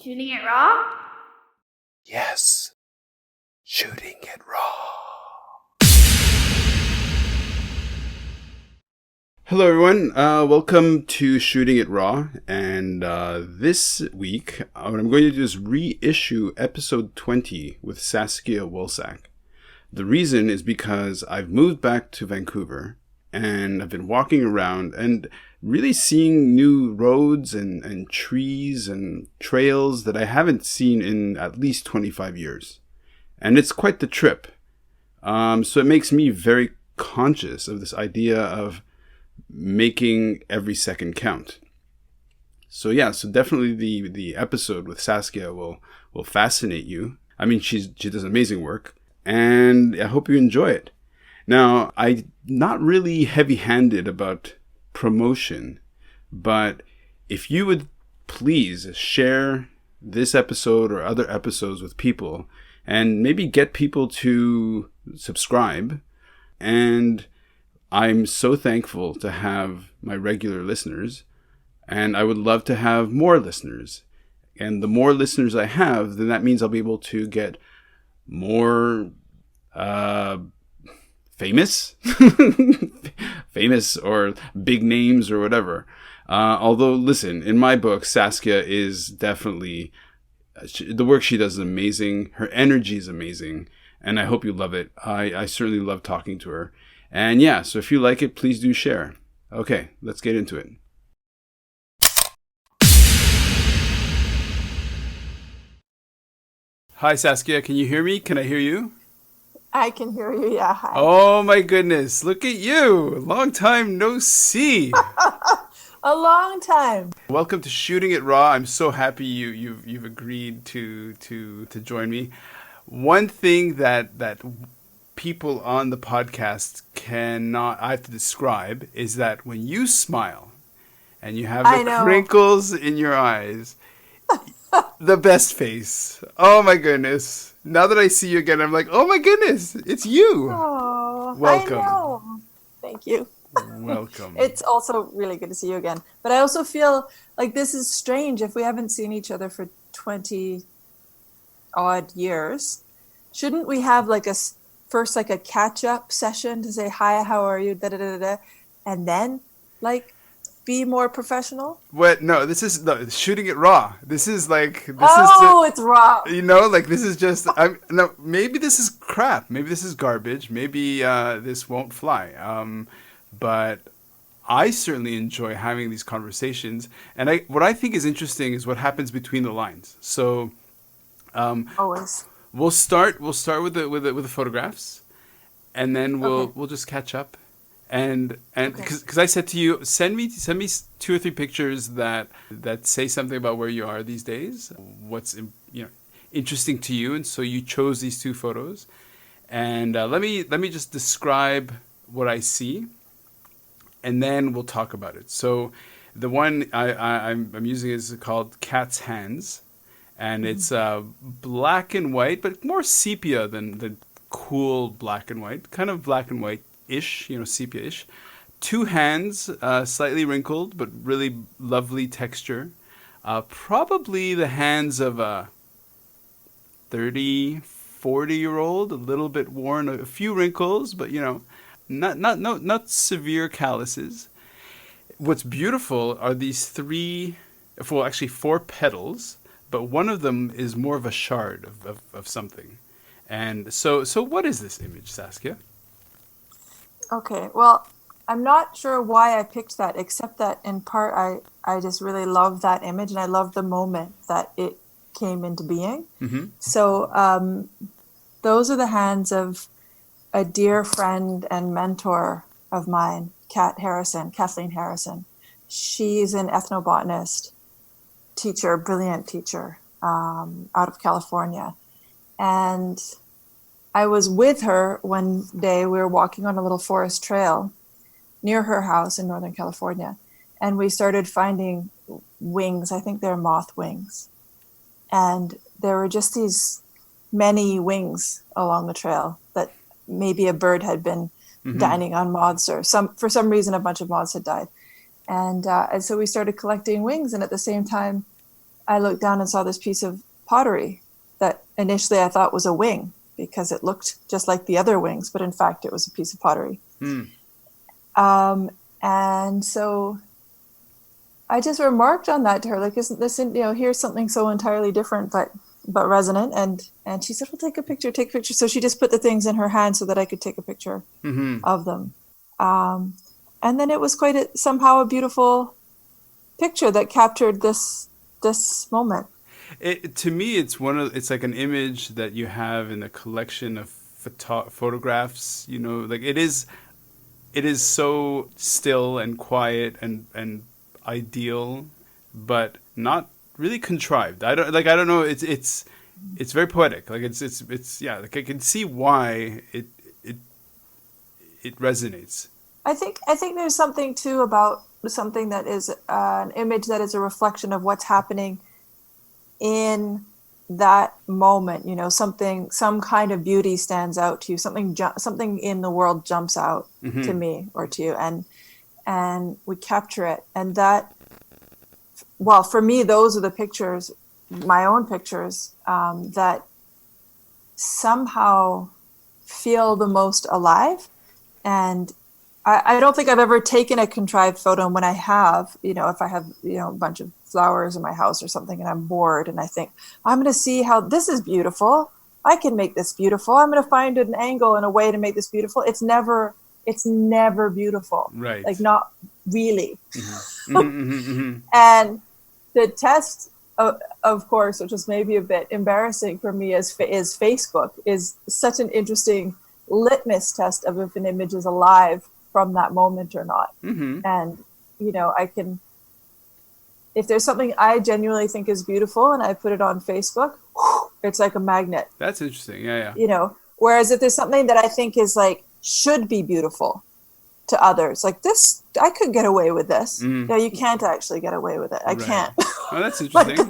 Shooting it raw? Yes. Shooting it raw. Hello, everyone. Welcome to Shooting It Raw. And this week, what I'm going to do is reissue episode 20 with Saskia Wolsak. The reason is because I've moved back to Vancouver and I've been walking around and really seeing new roads and trees and trails that I haven't seen in at least 25 years. And it's quite the trip. So it makes me very conscious of this idea of making every second count. So definitely the episode with Saskia will fascinate you. I mean, she does amazing work, and I hope you enjoy it. Now, I'm not really heavy-handed about promotion, but if you would please share this episode or other episodes with people and maybe get people to subscribe. And I'm so thankful to have my regular listeners, and I would love to have more listeners. And the more listeners I have, then that means I'll be able to get more famous or big names or whatever. Although, listen, in my book, Saskia is definitely, the work she does is amazing. Her energy is amazing, and I hope you love it. I certainly love talking to her. And so if you like it, please do share. Okay, let's get into it. Hi, Saskia. Can you hear me? Can I hear you? I can hear you, yeah. Hi. Oh my goodness, look at you. Long time no see. A long time. Welcome to Shooting It Raw. I'm so happy you've agreed to join me. One thing that people on the podcast I have to describe is that when you smile and you have the crinkles in your eyes, the best face. Oh my goodness. Now that I see you again, I'm like, oh my goodness, it's you. Oh, welcome. I know. Thank you. Welcome. It's also really good to see you again. But I also feel like this is strange if we haven't seen each other for 20 odd years. Shouldn't we have first a catch-up session to say, hi, how are you, and then be more professional? What? No, this is Shooting It Raw. This is it's raw. This is just. Maybe this is crap. Maybe this is garbage. Maybe this won't fly. But I certainly enjoy having these conversations. And what I think is interesting is what happens between the lines. So, always. We'll start with the photographs, and then we'll just catch up. And because I said to you, send me 2 or 3 pictures that say something about where you are these days, what's interesting to you, and so you chose these 2 photos. And let me just describe what I see, and then we'll talk about it. So the one I'm using is called Cat's Hands, and it's black and white, but more sepia than cool black and white, kind of black and white. Ish, sepia-ish. 2 hands, slightly wrinkled, but really lovely texture. Probably the hands of a 30, 40-year-old, a little bit worn, a few wrinkles, but not severe calluses. What's beautiful are these 4 petals, but one of them is more of a shard of something. And so what is this image, Saskia? Okay, well, I'm not sure why I picked that, except that in part I just really love that image and I love the moment that it came into being. Mm-hmm. So those are the hands of a dear friend and mentor of mine, Kathleen Harrison. She's an ethnobotanist teacher, brilliant teacher out of California. And I was with her one day. We were walking on a little forest trail near her house in Northern California, and we started finding wings. I think they're moth wings. And there were just these many wings along the trail that maybe a bird had been dining on moths, or for some reason a bunch of moths had died. And so we started collecting wings, and at the same time I looked down and saw this piece of pottery that initially I thought was a wing because it looked just like the other wings, but in fact it was a piece of pottery. And so I just remarked on that to her, like, isn't this, here's something so entirely different, but resonant. And she said, well, take a picture. So she just put the things in her hand so that I could take a picture of them. And then it was somehow a beautiful picture that captured this moment. To me, it's like an image that you have in a collection of photographs. Like it is so still and quiet and ideal, but not really contrived. I don't know. It's very poetic. Like it's yeah. Like I can see why it resonates. I think there's something too about something that is an image that is a reflection of what's happening in that moment. Some kind of beauty stands out to you. Something in the world jumps out to me or to you, and we capture it. And that, well, for me, those are the pictures, my own pictures, that somehow feel the most alive. And I don't think I've ever taken a contrived photo. And when I have, if I have, a bunch of flowers in my house or something and I'm bored and I think, I'm going to see how this is beautiful. I can make this beautiful. I'm going to find an angle and a way to make this beautiful. It's never beautiful. Right. Like not really. And the test, of course, which is maybe a bit embarrassing for me is Facebook, is such an interesting litmus test of if an image is alive from that moment or not. And I can, if there's something I genuinely think is beautiful and I put it on Facebook, it's like a magnet. That's interesting. Yeah. Whereas if there's something that I think is like should be beautiful to others, like this, I could get away with this. No, you can't actually get away with it. I can't. Oh, that's interesting. Like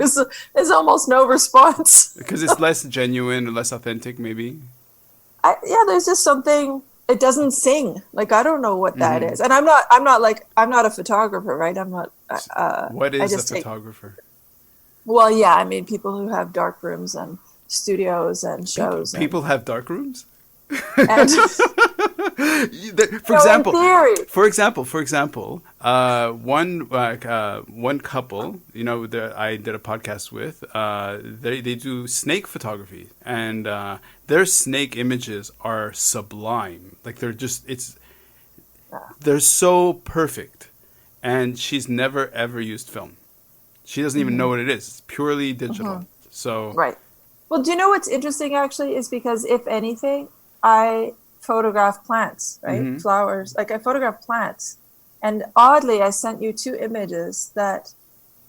there's almost no response because it's less genuine or less authentic, maybe. There's just something. It doesn't sing. Like I don't know what that is, and I'm not a photographer, right? I'm not. What is a photographer? Well, yeah, I mean, people who have dark rooms and studios and shows. People have dark rooms. And, for example, one couple, that I did a podcast with, they do snake photography, and their snake images are sublime. Like they're so perfect, and she's never ever used film. She doesn't even know what it is. It's purely digital. So right. Well, do you know what's interesting actually is because if anything, I photograph plants, right? Flowers. Like I photograph plants. And oddly, I sent you 2 images that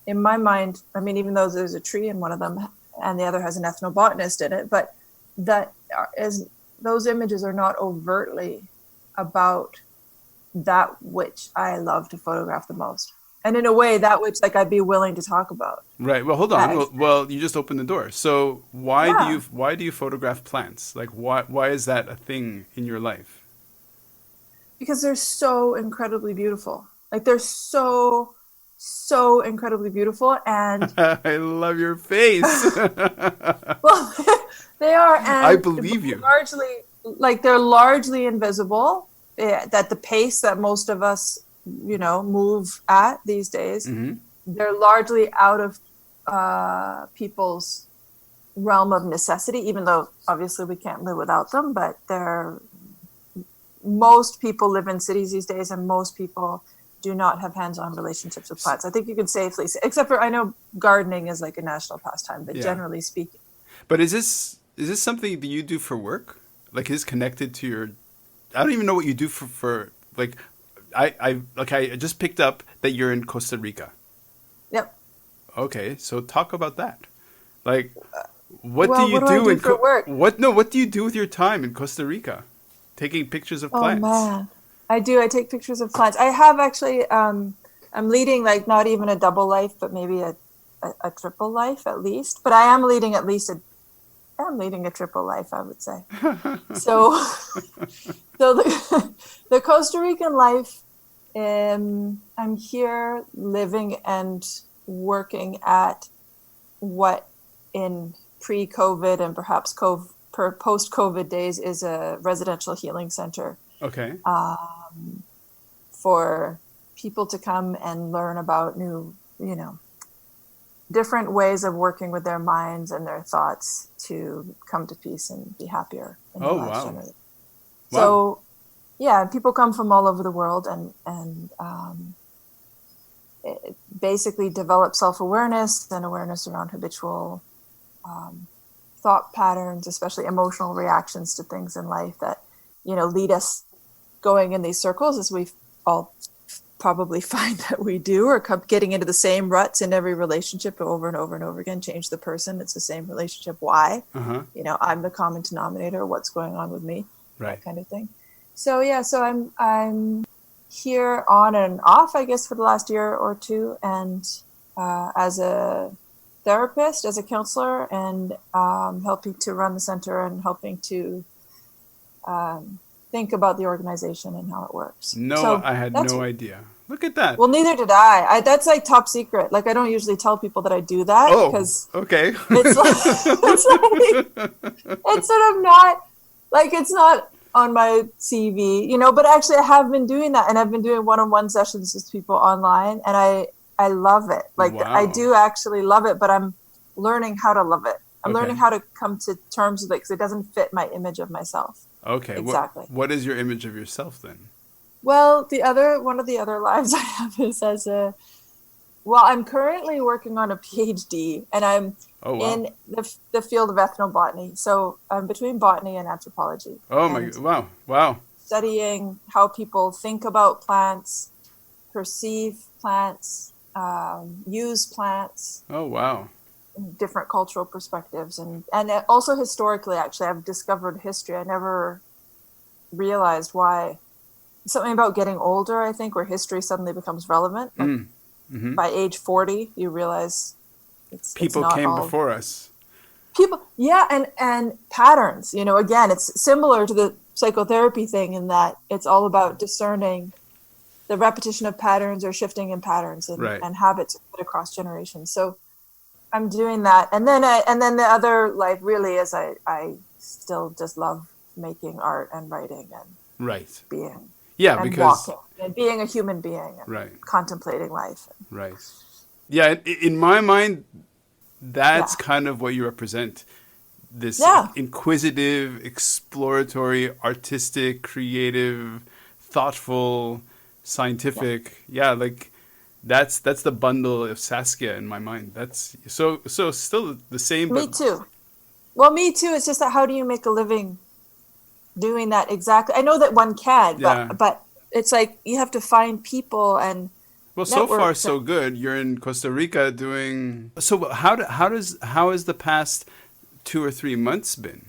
in my mind, I mean, even though there's a tree in one of them and the other has an ethnobotanist in it, but those images are not overtly about that which I love to photograph the most. And in a way, that which like I'd be willing to talk about. Right. Well, hold on. Well, you just opened the door. So why do you photograph plants? Like why is that a thing in your life? Because they're so incredibly beautiful. Like they're so incredibly beautiful, and I love your face. Well, they are, and I believe you. They're largely invisible at the pace that most of us move at these days. They're largely out of people's realm of necessity, even though obviously we can't live without them, but most people live in cities these days, and most people do not have hands-on relationships with plants. I think you can safely say, except for I know gardening is like a national pastime, but generally speaking. But is this something that you do for work? Like is connected to your, I don't even know what you do for like, I just picked up that you're in Costa Rica. Yep. Okay, so talk about that. Like, what do you do for work? What do you do with your time in Costa Rica? Taking pictures of plants. Oh man, I do. I take pictures of plants. I have actually. I'm leading like not even a double life, but maybe a triple life at least. But I am leading at least I'm leading a triple life, I would say. So the Costa Rican life, I'm here living and working at what in pre-COVID and perhaps post-COVID days is a residential healing center. Okay. For people to come and learn about new, different ways of working with their minds and their thoughts to come to peace and be happier in their lives generally. Wow. So, yeah, people come from all over the world and basically develop self-awareness and awareness around habitual thought patterns, especially emotional reactions to things in life that, lead us going in these circles, as we all probably find that we do, or getting into the same ruts in every relationship over and over and over again. Change the person, it's the same relationship. Why? I'm the common denominator. What's going on with me? Right. That kind of thing. So I'm here on and off, I guess, for the last year or two, and as a therapist, as a counselor, and helping to run the center and helping to think about the organization and how it works. I had no idea. Look at that. Well, neither did I. That's like top secret. Like, I don't usually tell people that I do that. Because okay. It's sort of not, like, it's not on my CV, but actually I have been doing that, and I've been doing one-on-one sessions with people online, and I love it. Like, wow. I do actually love it, but I'm learning how to love it. I'm learning how to come to terms with it, because it doesn't fit my image of myself. Okay. Exactly. What is your image of yourself then? Well, one of the other lives I have is I'm currently working on a PhD, and I'm in the field of ethnobotany. So I'm between botany and anthropology. Wow. Studying how people think about plants, perceive plants, use plants. Oh, wow. Different cultural perspectives, and also historically, actually, I've discovered history. I never realized why. Something about getting older, I think, where history suddenly becomes relevant. Like, by age 40, you realize people came before us. People, yeah, and patterns. Again, it's similar to the psychotherapy thing in that it's all about discerning the repetition of patterns or shifting in patterns and habits across generations. So I'm doing that, and then the other life really is I still just love making art and writing and being because walking and being a human being and contemplating life. Right. Yeah, in my mind, that's kind of what you represent. This inquisitive, exploratory, artistic, creative, thoughtful, scientific. Yeah, like. That's the bundle of Saskia in my mind. That's so still the same. Me too. Well, me too. It's just that how do you make a living doing that exactly? I know that one can, but it's like you have to find people and. Well, so far so good. You're in Costa Rica doing. So how has the past 2 or 3 months been?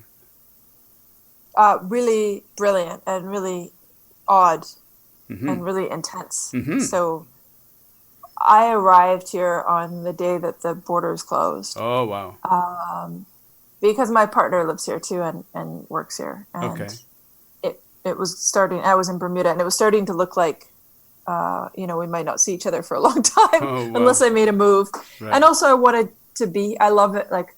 Really brilliant and really odd and really intense. So. I arrived here on the day that the borders closed. Oh, wow. Because my partner lives here too and works here. And it was starting, I was in Bermuda, and it was starting to look like, we might not see each other for a long time unless I made a move. Right. And also I wanted to I love it. Like,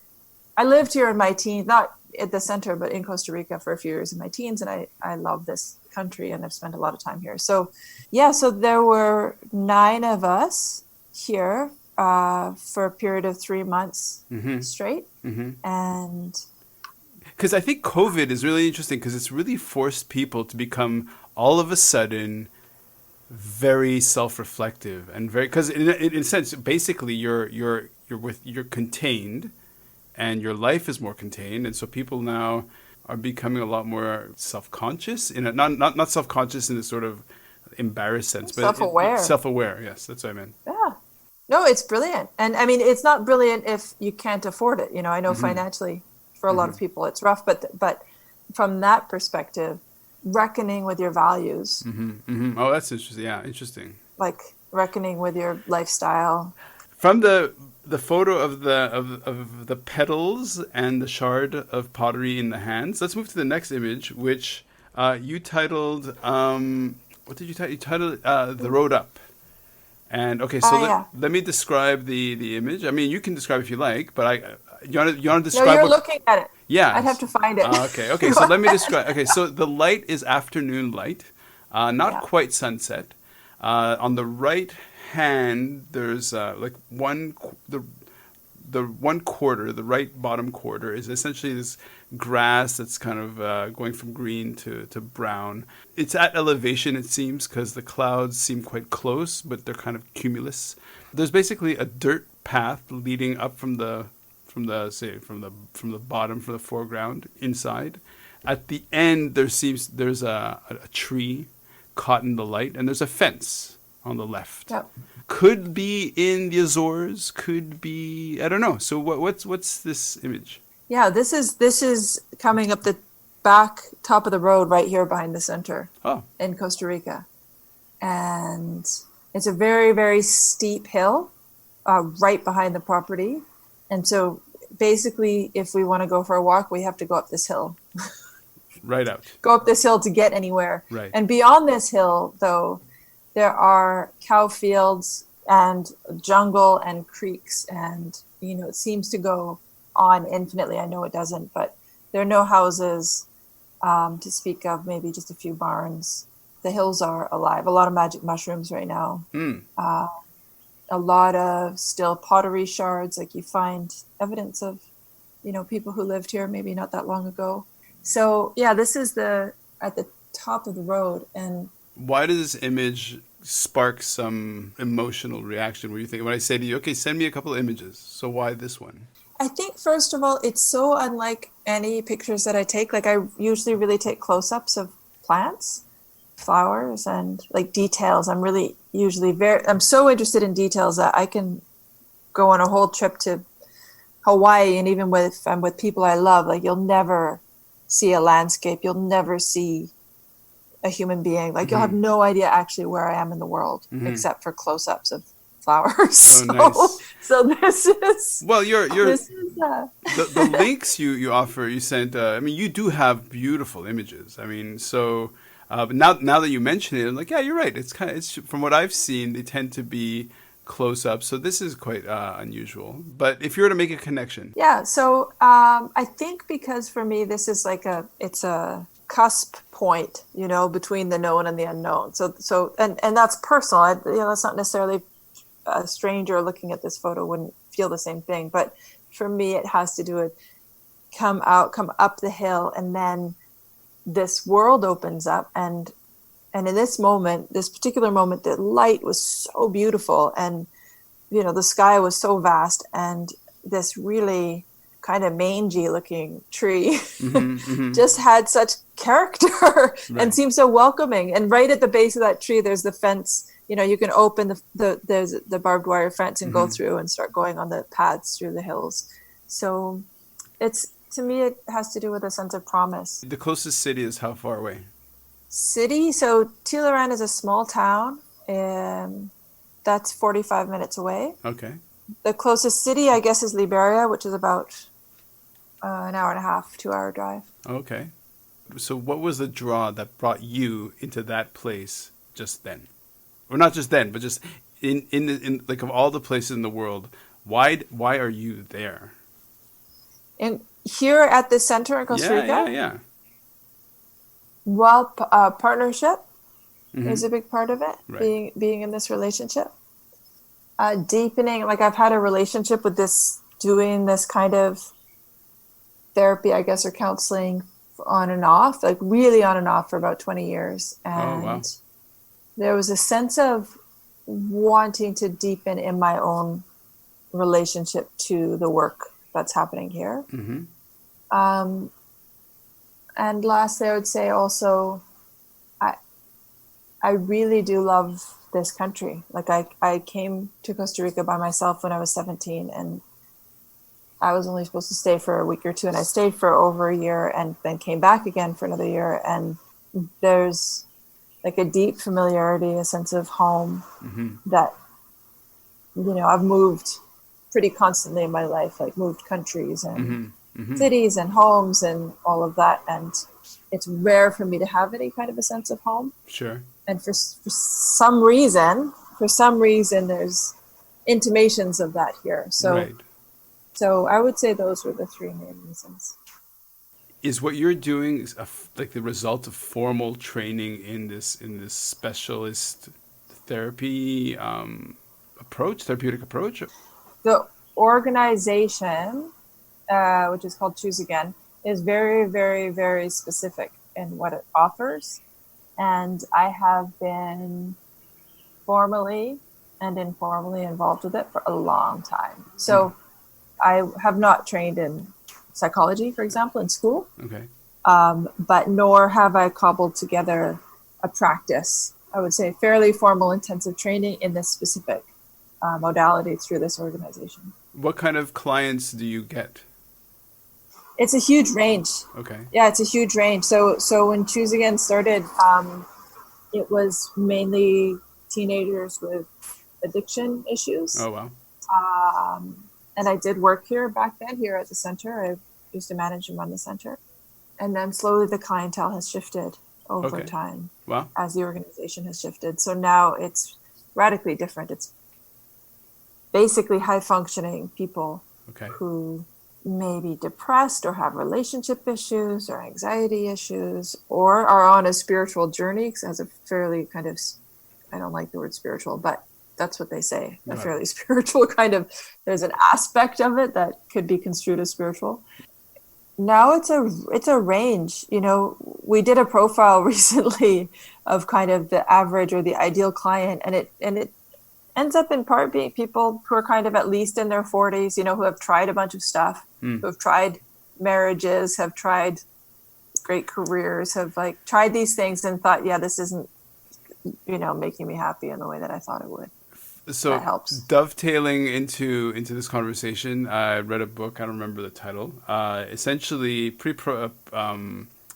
I lived here in my teens, not at the center, but in Costa Rica for a few years in my teens. And I love this country, and I've spent a lot of time here. So there were 9 of us here for a period of 3 months straight. And because I think COVID is really interesting, because it's really forced people to become all of a sudden very self-reflective and very, because in a sense, basically you're contained, and your life is more contained, and so people now are becoming a lot more self-conscious, not self-conscious in the sort of embarrassed sense, but self-aware. Self-aware, yes, that's what I meant. Yeah. No, it's brilliant. And I mean, it's not brilliant if you can't afford it. I know financially for a lot of people it's rough, but from that perspective, reckoning with your values. Oh, that's interesting. Yeah, interesting. Like reckoning with your lifestyle. From the photo of the petals and the shard of pottery in the hands, let's move to the next image, which you titled, what did you title? You titled The Road Up. And okay, so Yeah. let me describe the image. I mean, you can describe if you like, but you want to No, describe you're what? looking at it. I'd have Yes. to find it. Okay. Go So let me ahead. describe. Okay, so the light is afternoon light, not Yeah. quite sunset. On the right hand, there's like the one quarter, the right bottom quarter, is essentially this grass that's kind of going from green to brown. It's at elevation, it seems, because the clouds seem quite close, but they're kind of cumulus. There's basically a dirt path leading up from the bottom, from the foreground inside. At the end, there's a tree caught in the light, and there's a fence on the left. Yep. Could be in the Azores, could be, I don't know. So what's this image? Yeah, this is coming up the back top of the road right here behind the center in Costa Rica. And it's a very, very steep hill right behind the property. And so basically, if we want to go for a walk, we have to go up this hill. Right out. Go up this hill to get anywhere. Right. And beyond this hill, though, there are cow fields and jungle and creeks. And, it seems to go on infinitely. I know it doesn't, but there are no houses to speak of, maybe just a few barns. The hills are alive. A lot of magic mushrooms right now. A lot of still pottery shards, like you find evidence of, people who lived here maybe not that long ago. So yeah, this is at the top of the road. And why does this image spark some emotional reaction where you think, when I say to you, okay, send me a couple of images, so why this one? I think, first of all, it's so unlike any pictures that I take. Like, I usually really take close-ups of plants, flowers, and like details. I'm really usually I'm so interested in details that I can go on a whole trip to Hawaii, and even with people I love, like, you'll never see a landscape, you'll never see a human being. Like, you'll have no idea actually where I am in the world, except for close-ups of flowers. Nice. So this is, well, this is the links you offer, you sent. I mean, you do have beautiful images. I mean, so but now that you mention it, I'm like, yeah, you're right. It's from what I've seen, they tend to be close up. So this is quite unusual. But if you were to make a connection, yeah. So I think because for me, this is like it's a cusp point, between the known and the unknown. So and that's personal. That's not necessarily a stranger looking at this photo wouldn't feel the same thing. But for me, it has to do with come up the hill, and then this world opens up. And in this particular moment, the light was so beautiful, and, the sky was so vast, and this really kind of mangy looking tree just had such character and seemed so welcoming. And right at the base of that tree, there's the fence. You can open there's the barbed wire fence and go through and start going on the paths through the hills. So to me, it has to do with a sense of promise. The closest city is how far away? City? So Tilaran is a small town. That's 45 minutes away. Okay. The closest city, I guess, is Liberia, which is about an hour and a half, 2-hour drive. Okay. So what was the draw that brought you into that place just then? Or not just then, but just in like, of all the places in the world, why are you there? And here at the center in Costa Rica? Yeah. Well, partnership is a big part of it, being in this relationship. Deepening, like, I've had a relationship with doing this kind of therapy, I guess, or counseling on and off, like really on and off for about 20 years. And there was a sense of wanting to deepen in my own relationship to the work that's happening here. And lastly, I would say also, I really do love this country. Like, I came to Costa Rica by myself when I was 17, and I was only supposed to stay for a week or two, and I stayed for over a year and then came back again for another year. And there's like a deep familiarity, a sense of home that, I've moved pretty constantly in my life, like moved countries and cities and homes and all of that. And it's rare for me to have any kind of a sense of home. Sure. And for some reason, for some reason there's intimations of that here. Right. So I would say those were the three main reasons. Is what you're doing like the result of formal training in this specialist therapy therapeutic approach? The organization, which is called Choose Again, is very, very, very specific in what it offers. And I have been formally and informally involved with it for a long time. So I have not trained in psychology, for example, in school. Okay. But nor have I cobbled together a practice, I would say fairly formal intensive training in this specific modality through this organization. What kind of clients do you get? It's a huge range. Okay. Yeah, it's a huge range. So when Choose Again started, it was mainly teenagers with addiction issues. Oh, wow. And I did work back then at the center. I used to manage and run the center. And then slowly the clientele has shifted over time. Wow. As the organization has shifted. So now it's radically different. It's basically high functioning people who may be depressed or have relationship issues or anxiety issues or are on a spiritual journey, because it has a fairly kind of, I don't like the word spiritual, but that's what they say, a fairly spiritual kind of, there's an aspect of it that could be construed as spiritual. Now it's a range. We did a profile recently of kind of the average or the ideal client, and it ends up in part being people who are kind of at least in their 40s, who have tried a bunch of stuff, who have tried marriages, have tried great careers, have like tried these things and thought, yeah, this isn't, making me happy in the way that I thought it would. So that helps. Dovetailing into this conversation, I read a book, I don't remember the title, essentially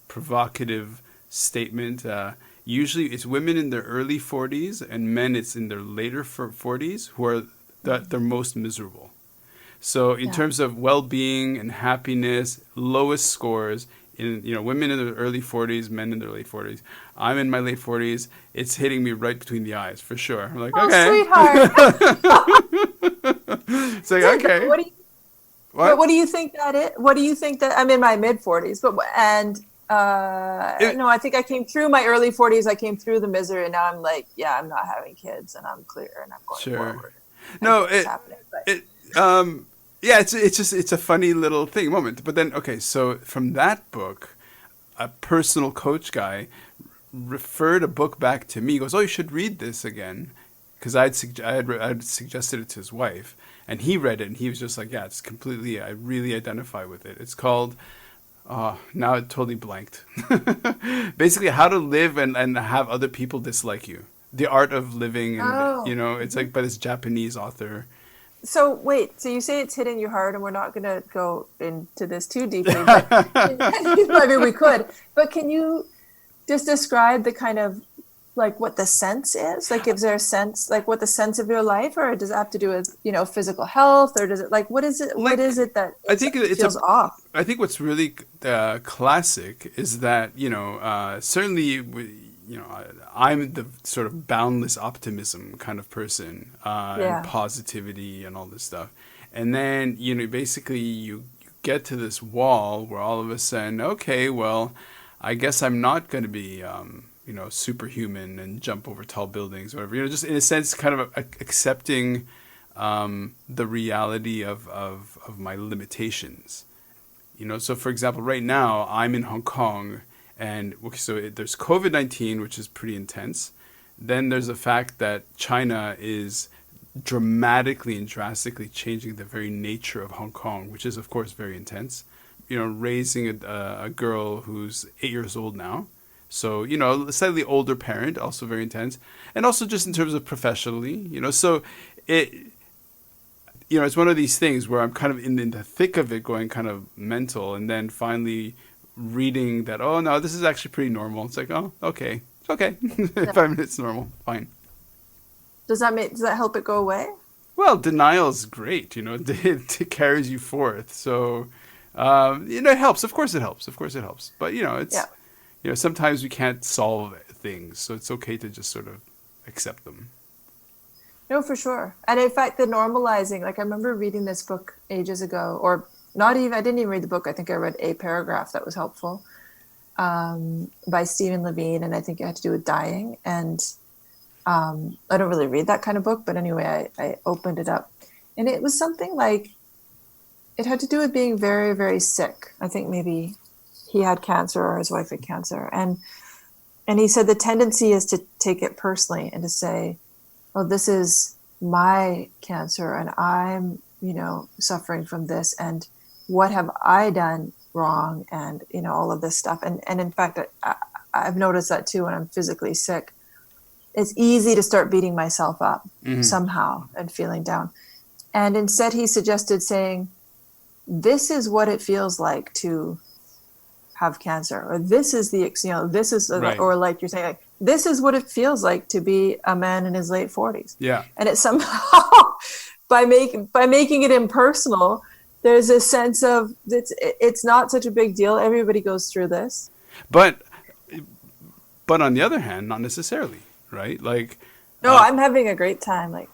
provocative statement. Usually it's women in their early 40s and men it's in their later 40s who are they're most miserable. So in terms of well-being and happiness, lowest scores in women in their early 40s, men in their late 40s. I'm in my late 40s. It's hitting me right between the eyes for sure. I'm like, okay, sweetheart. It's like, okay. What do you think that is? What do you think that I'm in my mid 40s? No, I think I came through my early 40s. I came through the misery, and now I'm like, yeah, I'm not having kids, and I'm clear, and I'm going forward. It's a funny little moment. But then, so from that book, a personal coach guy referred a book back to me. He goes, "Oh, you should read this again," because I'd suggested it to his wife, and he read it, and he was just like, "Yeah, it's completely. I really identify with it." It's called. Now it totally blanked. Basically, how to live and have other people dislike you. The art of living, and it's like by this Japanese author. So wait, so you say it's hitting you hard, and we're not going to go into this too deeply, but I mean we could. But can you just describe the kind of like what the sense is? Like, is there a sense, like what the sense of your life, or does it have to do with physical health, or does it like what is it? What is it that feels off? I think what's really classic is that certainly I'm the sort of boundless optimism kind of person, and positivity and all this stuff, and then basically you get to this wall where all of a sudden, okay, well, I guess I'm not going to be superhuman and jump over tall buildings or whatever, just in a sense kind of accepting the reality of my limitations. So for example, right now I'm in Hong Kong, and there's COVID-19, which is pretty intense. Then there's the fact that China is dramatically and drastically changing the very nature of Hong Kong, which is of course very intense. Raising a girl who's 8 years old now. So, a slightly older parent, also very intense. And also just in terms of professionally, so it's one of these things where I'm kind of in the thick of it going kind of mental, and then finally reading that, oh, no, this is actually pretty normal. It's like, oh, okay. It's okay. 5 minutes normal. Fine. Does that help it go away? Well, denial is great, it carries you forth. So, it helps. Of course it helps. But, it's... sometimes we can't solve things, so it's okay to just sort of accept them. No, for sure. And in fact, the normalizing, like I remember reading this book ages ago, or not even, I didn't even read the book. I think I read a paragraph that was helpful by Stephen Levine. And I think it had to do with dying. And I don't really read that kind of book. But anyway, I opened it up. And it was something like, it had to do with being very, very sick. I think maybe he had cancer or his wife had cancer. And he said the tendency is to take it personally and to say, oh, this is my cancer and I'm, suffering from this. And what have I done wrong? And, all of this stuff. And in fact, I've noticed that too when I'm physically sick. It's easy to start beating myself up somehow and feeling down. And instead he suggested saying, this is what it feels like to have cancer, or this is this is, right. Or like you're saying, like, this is what it feels like to be a man in his late 40s. Yeah. And it somehow, by making it impersonal, there's a sense of it's not such a big deal. Everybody goes through this. But on the other hand, not necessarily, right? Like, no, I'm having a great time. Like,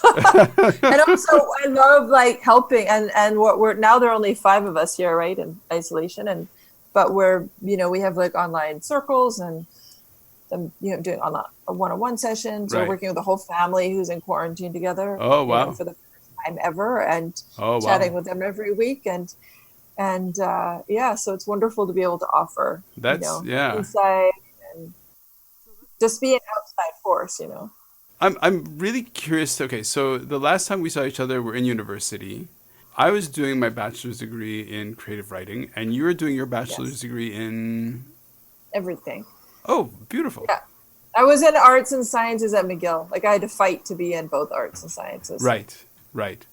and also I love like helping and what we're now, there are only 5 of us here, right, in isolation, but we're we have like online circles and doing one-on-one sessions, right. Or working with the whole family who's in quarantine together. Oh wow. For the first time ever, and chatting with them every week, and so it's wonderful to be able to offer insight and just be an outside force. I'm really curious. Okay, so the last time we saw each other, we're in university. I was doing my bachelor's degree in creative writing, and you were doing your bachelor's degree in everything. Oh, beautiful. Yeah, I was in arts and sciences at McGill. Like I had to fight to be in both arts and sciences. Right.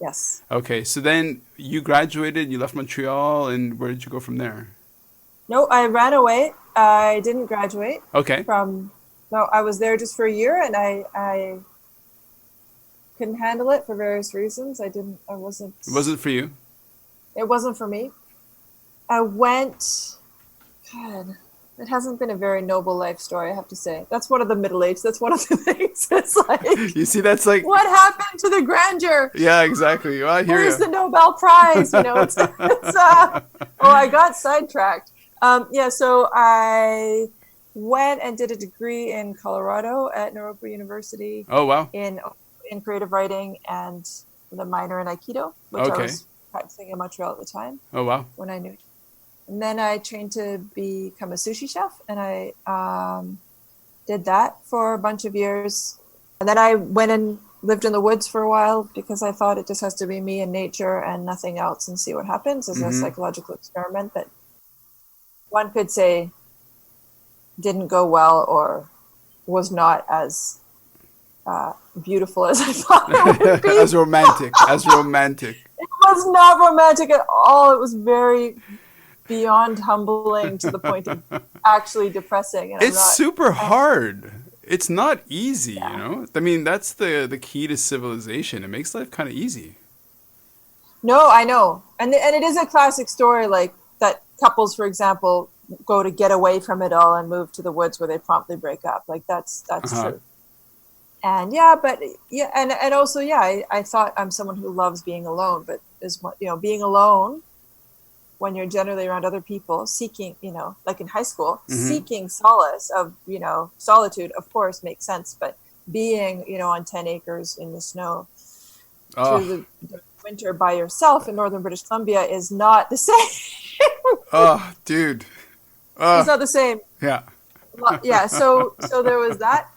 Yes. Okay, so then you graduated. You left Montreal, and where did you go from there? No, I ran away. I didn't graduate. Okay. No, I was there just for a year, and I couldn't handle it for various reasons. It wasn't for you? It wasn't for me. I went, God, it hasn't been a very noble life story, I have to say. That's one of the middle age. That's one of the things. It's like, you see, that's like, what happened to the grandeur? Yeah, exactly. Well, I hear Where's the Nobel Prize? I got sidetracked. So I went and did a degree in Colorado at Naropa University. Oh, wow. In creative writing and the minor in Aikido, which I was practicing in Montreal at the time. Oh, wow. When I knew. And then I trained to become a sushi chef, and I did that for a bunch of years. And then I went and lived in the woods for a while because I thought it just has to be me and nature and nothing else and see what happens as a psychological experiment that one could say didn't go well or was not as beautiful as I thought it would be. As romantic. It was not romantic at all. It was very beyond humbling to the point of actually depressing. And it's super hard. It's not easy, I mean, that's the key to civilization. It makes life kind of easy. No, I know. And it is a classic story, like that couples, for example, go to get away from it all and move to the woods where they promptly break up. Like that's true. And and also, I thought I'm someone who loves being alone, but being alone when you're generally around other people seeking, like in high school, seeking solace of, solitude, of course, makes sense. But being, on 10 acres in the snow through the winter by yourself in northern British Columbia is not the same. Oh, dude. It's not the same. Yeah. Well, yeah. So there was that.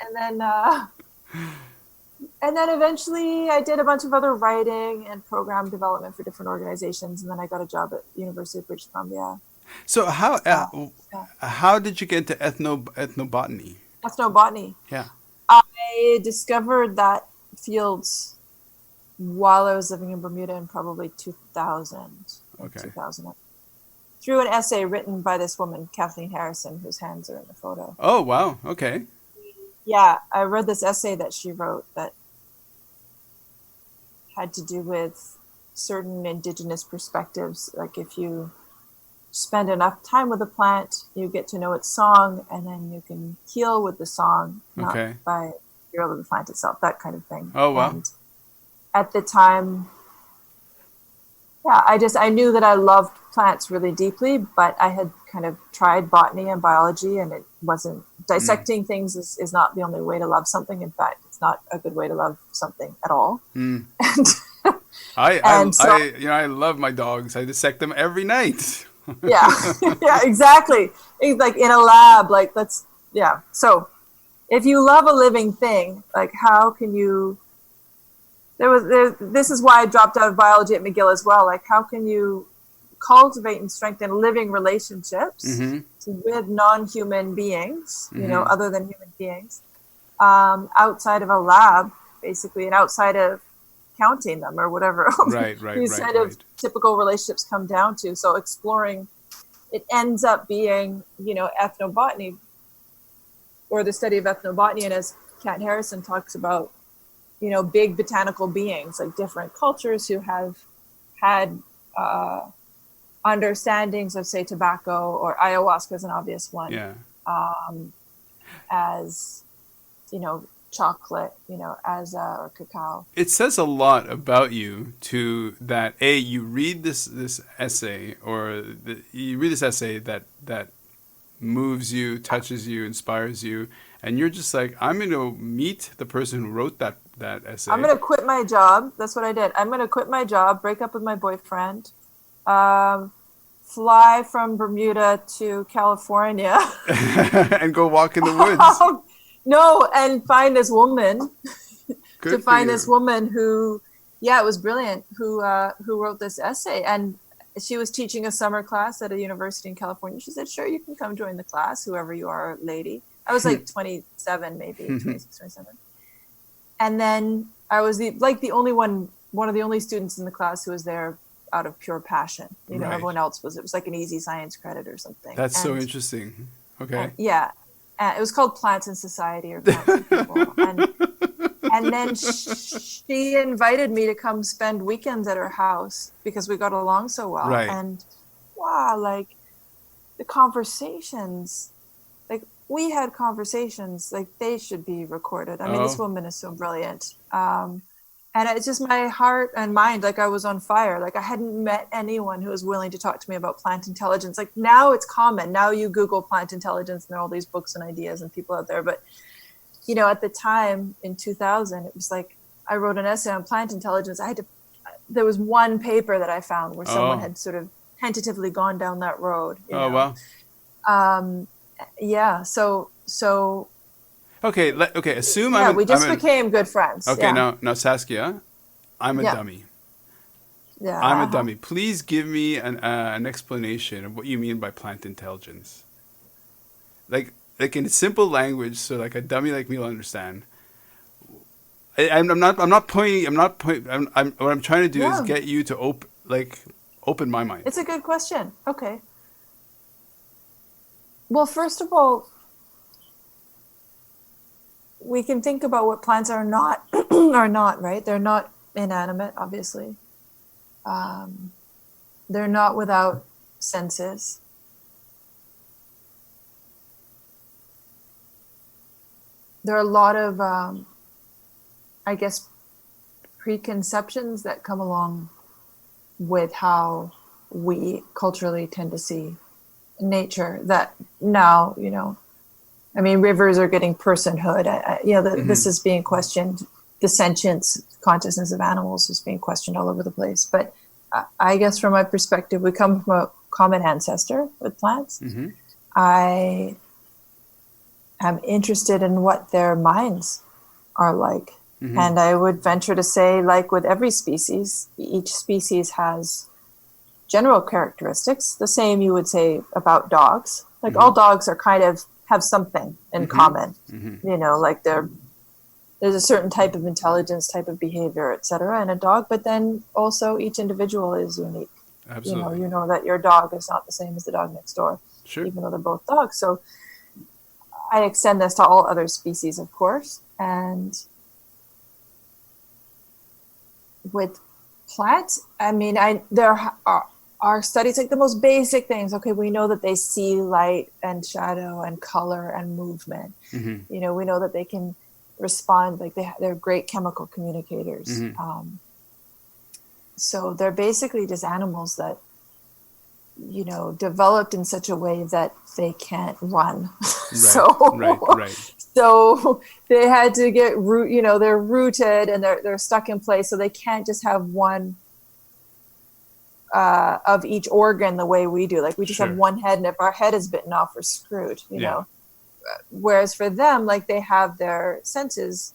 And then eventually I did a bunch of other writing and program development for different organizations. And then I got a job at the University of British Columbia. So how did you get into ethnobotany? Ethnobotany. Yeah. I discovered that field while I was living in Bermuda in probably 2000. Okay. 2000. Through an essay written by this woman, Kathleen Harrison, whose hands are in the photo. Oh, wow. Okay. Yeah, I read this essay that she wrote that had to do with certain indigenous perspectives. Like if you spend enough time with a plant, you get to know its song, and then you can heal with the song, not by material of the plant itself, that kind of thing. Oh, wow. And at the time, yeah, I knew that I loved plants really deeply, but I had kind of tried botany and biology, and it wasn't, dissecting things is not the only way to love something. In fact, it's not a good way to love something at all. Mm. And I love my dogs. I dissect them every night. Yeah, yeah, exactly. It's like in a lab, like yeah. So if you love a living thing, like how can you, this is why I dropped out of biology at McGill as well. Like how can you cultivate and strengthen living relationships with non-human beings, other than human beings, outside of a lab, basically, and outside of counting them or whatever these kind of typical relationships come down to. So exploring, it ends up being, ethnobotany, or the study of ethnobotany. And as Kat Harrison talks about, big botanical beings, like different cultures who have had understandings of, say, tobacco, or ayahuasca is an obvious one. Yeah. As, chocolate, or cacao. It says a lot about you to that. You read this essay, or you read this essay that moves you, touches you, inspires you, and you're just like, I'm going to meet the person who wrote that essay. I'm going to quit my job. That's what I did. I'm going to quit my job, break up with my boyfriend, fly from Bermuda to California, and go walk in the woods. No, and find this woman. This woman who, it was brilliant, who wrote this essay. And she was teaching a summer class at a university in California. She said, sure, you can come join the class, whoever you are, lady. I was like 27, maybe 26, 27. And then I was one of the only students in the class who was there out of pure passion. Everyone else it was like an easy science credit or something. That's so interesting. Okay. It was called Plants in Society, or Plants and People. And then she invited me to come spend weekends at her house because we got along so well. Right. And wow, like the conversations, like we had conversations, like they should be recorded. I mean, this woman is so brilliant. And it's just my heart and mind, like I was on fire. Like I hadn't met anyone who was willing to talk to me about plant intelligence. Like now it's common. Now you Google plant intelligence and there are all these books and ideas and people out there. But, at the time in 2000, it was like I wrote an essay on plant intelligence. There was one paper that I found where someone had sort of tentatively gone down that road. Wow. So Okay. Assume we just became good friends. Okay, now Saskia, I'm a dummy. Yeah, I'm a dummy. Please give me an explanation of what you mean by plant intelligence. Like in simple language, so like a dummy like me will understand. I'm not pointing. What I'm trying to do is get you to open my mind. It's a good question. Okay. Well, first of all, we can think about what plants are not, right? They're not inanimate, obviously. They're not without senses. There are a lot of, preconceptions that come along with how we culturally tend to see nature that now, rivers are getting personhood. This is being questioned. The sentience consciousness of animals is being questioned all over the place. But I guess from my perspective, we come from a common ancestor with plants. Mm-hmm. I am interested in what their minds are like. Mm-hmm. And I would venture to say, like with every species, each species has general characteristics, the same you would say about dogs. Like all dogs are kind of have something in common, like there's a certain type of intelligence, type of behavior, etc. in a dog, but then also each individual is unique. Absolutely. You know that your dog is not the same as the dog next door, sure, even though they're both dogs. So I extend this to all other species, of course. And with plants, there are studies, like the most basic things. Okay, we know that they see light and shadow and color and movement. We know that they can respond, like they're great chemical communicators. So they're basically just animals that, you know, developed in such a way that they can't run. So they had to get they're rooted and they're stuck in place. So they can't just have one of each organ the way we do. Like we just have one head, and if our head is bitten off, we're screwed, you know. Whereas for them, like they have their senses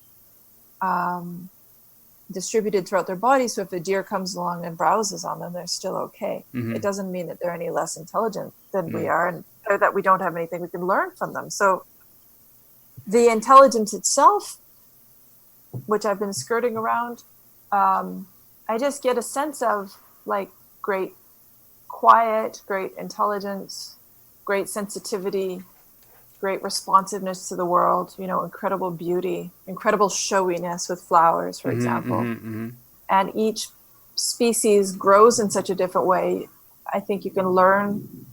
distributed throughout their body. So if a deer comes along and browses on them, they're still okay. It doesn't mean that they're any less intelligent than we are, and or that we don't have anything we can learn from them. So the intelligence itself, which I've been skirting around, I just get a sense of like great quiet, great intelligence, great sensitivity, great responsiveness to the world, you know, incredible beauty, incredible showiness with flowers, for example. And each species grows in such a different way. I think you can learn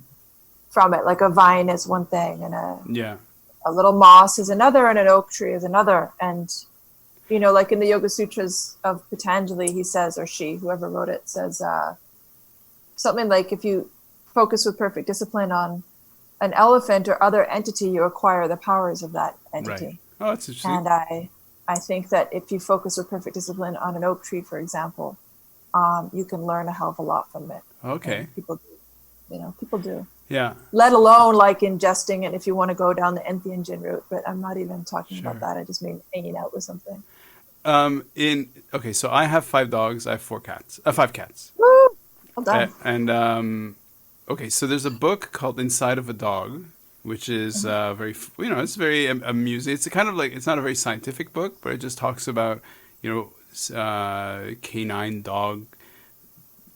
from it. Like a vine is one thing, and a little moss is another, and an oak tree is another. And, you know, like in the Yoga Sutras of Patanjali, he says, or she, whoever wrote it, says something like, if you focus with perfect discipline on an elephant or other entity, you acquire the powers of that entity. Right. Oh, that's interesting. And I think that if you focus with perfect discipline on an oak tree, for example, you can learn a hell of a lot from it. Okay. And people do. Yeah. Let alone like ingesting it if you want to go down the Entheogen route. But I'm not even talking about that. I just mean hanging out with something. So I have 5 dogs. I have 5 cats. Woo! Well done. Okay, so there's a book called Inside of a Dog, which is it's very amusing. It's kind of like, it's not a very scientific book, but it just talks about, canine dog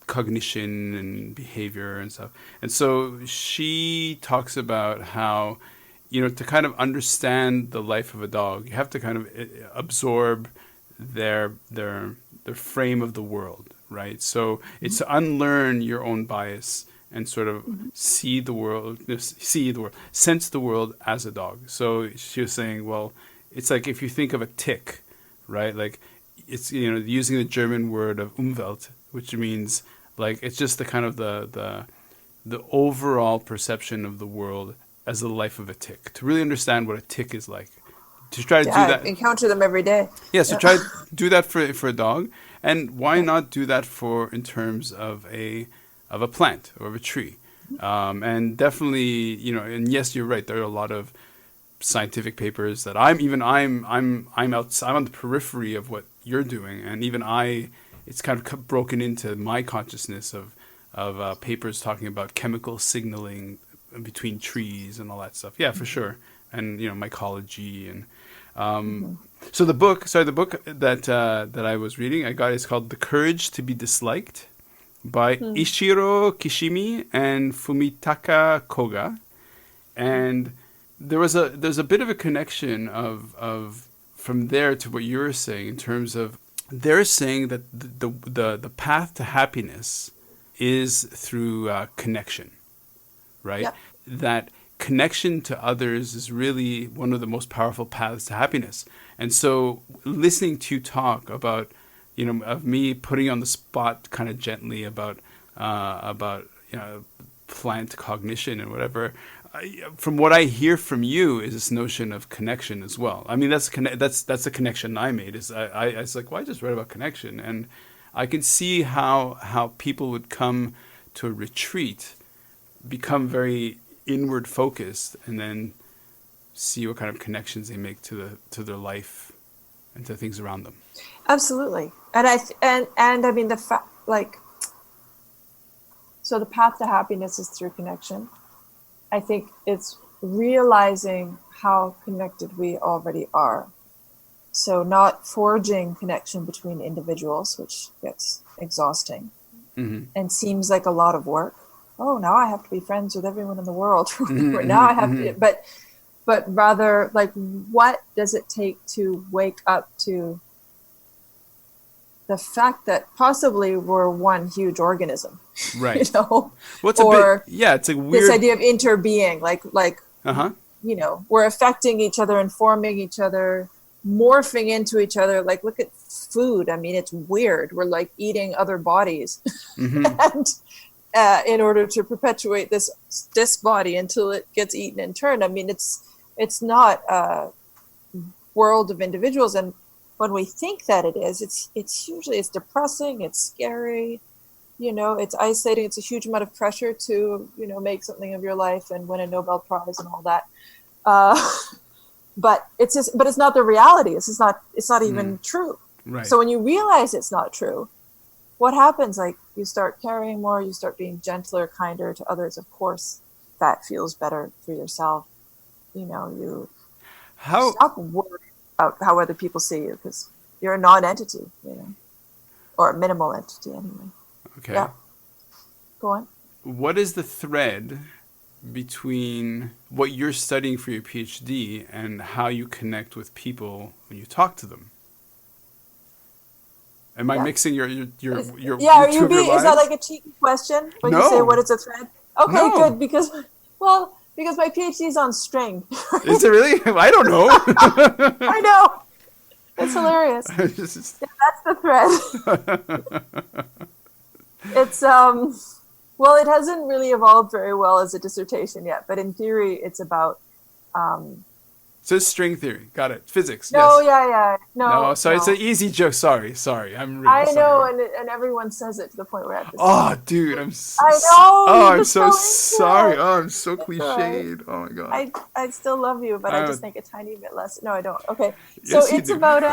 cognition and behavior and stuff. And so she talks about how, to kind of understand the life of a dog, you have to kind of absorb their frame of the world, right? So it's to unlearn your own bias and sort of sense the world as a dog. So she was saying, well, it's like if you think of a tick, right? Like it's, using the German word of Umwelt, which means like, it's just the kind of the overall perception of the world as the life of a tick, to really understand what a tick is like. To try to do that. I encounter them every day. Yeah, so try to do that for a dog. And why not do that in terms of a plant or of a tree? And definitely, and yes, you're right. There are a lot of scientific papers that I'm on the periphery of what you're doing, and even it's kind of broken into my consciousness of papers talking about chemical signaling between trees and all that stuff. Yeah, for sure. And mycology and so the book that I was reading, is called The Courage to be Disliked by Ishiro Kishimi and Fumitaka Koga. And there's a bit of a connection of from there to what you were saying, in terms of they're saying that the path to happiness is through connection, right? Yep. That connection to others is really one of the most powerful paths to happiness. And so listening to you talk about, of me putting you on the spot kind of gently about plant cognition and whatever, from what I hear from you is this notion of connection as well. I mean, that's the connection I made. I was like, well, I just read about connection, and I can see how people would come to a retreat, become very inward focused, and then see what kind of connections they make to their life and to things around them. Absolutely. And I mean so the path to happiness is through connection. I think it's realizing how connected we already are. So not forging connection between individuals, which gets exhausting and seems like a lot of work. Oh, now I have to be friends with everyone in the world. Now I have to, but rather like, what does it take to wake up to the fact that possibly we're one huge organism, right? It's like weird, this idea of interbeing, like we're affecting each other, informing each other, morphing into each other. Like, look at food. I mean, it's weird. We're like eating other bodies. And in order to perpetuate this body until it gets eaten in turn. I mean, it's not a world of individuals. And when we think that it is, it's usually, it's depressing, it's scary, it's isolating. It's a huge amount of pressure to, make something of your life and win a Nobel Prize and all that. But it's not the reality. It's not even true. Right. So when you realize it's not true, what happens? Like, you start caring more, you start being gentler, kinder to others. Of course, that feels better for yourself. You stop worrying about how other people see you, because you're a non-entity, or a minimal entity anyway. Okay. Yeah. Go on. What is the thread between what you're studying for your PhD and how you connect with people when you talk to them? Am I mixing your yeah, two are of you your being, is that lives? like a cheeky question when No. you say what is a thread? Okay, No. good, because my PhD is on string. Is it really? I don't know. I know. It's hilarious. Yeah, that's the thread. It's well, it hasn't really evolved very well as a dissertation yet, but in theory it's about So it's string theory. Got it. Physics. no, Yes. yeah. No, So it's no. an easy joke. Sorry. I'm really I know, sorry. and everyone says it to the point where I have to Oh, dude, I know. you're I'm just so into sorry. it. Oh, I'm so It's all right. cliched. Oh my god. I still love you, but I just think a tiny bit less. No, I don't. Okay, so Yes, you it's do. about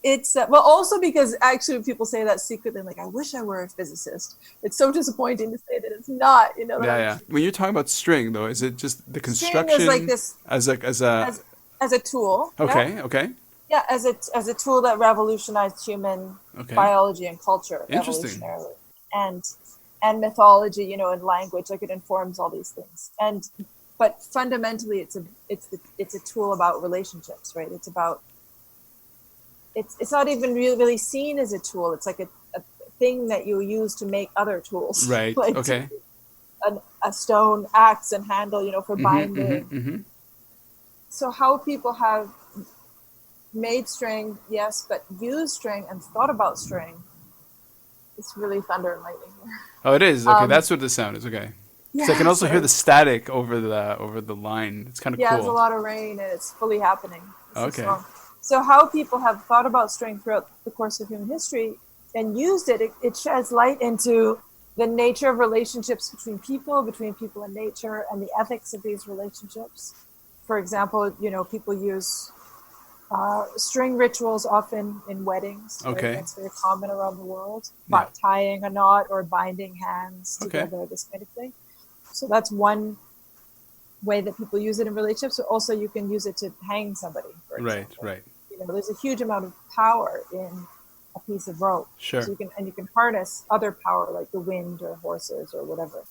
it's well, also because actually people say that secretly, like, I wish I were a physicist. It's so disappointing to say that it's not. Yeah. When you're talking about string, though, is it just the String construction is like this as as a tool. Okay. Yeah? Okay. Yeah, as a tool that revolutionized human biology and culture Interesting. evolutionarily, and mythology, and language. Like, it informs all these things. But fundamentally, it's a tool about relationships, right? It's about it's not even really seen as a tool. It's like a thing that you use to make other tools, Right. like Okay. a stone axe and handle, for binding. So how people have made string, yes, but used string and thought about string, it's really thunder and lightning here. Oh, it is. Okay, that's what the sound is. Okay. Yeah, So I can also hear the sorry. static over the line. It's kind of Yeah, cool. there's a lot of rain and it's fully happening. Okay. So how people have thought about string throughout the course of human history and used it sheds light into the nature of relationships between people and nature, and the ethics of these relationships. For example, people use string rituals often in weddings. Okay. Right? That's very common around the world. Yeah. Tying a knot or binding hands together, this kind of thing. So that's one way that people use it in relationships. But also, you can use it to hang somebody, for example. Right. There's a huge amount of power in a piece of rope. Sure. So you can harness other power, like the wind or horses or whatever.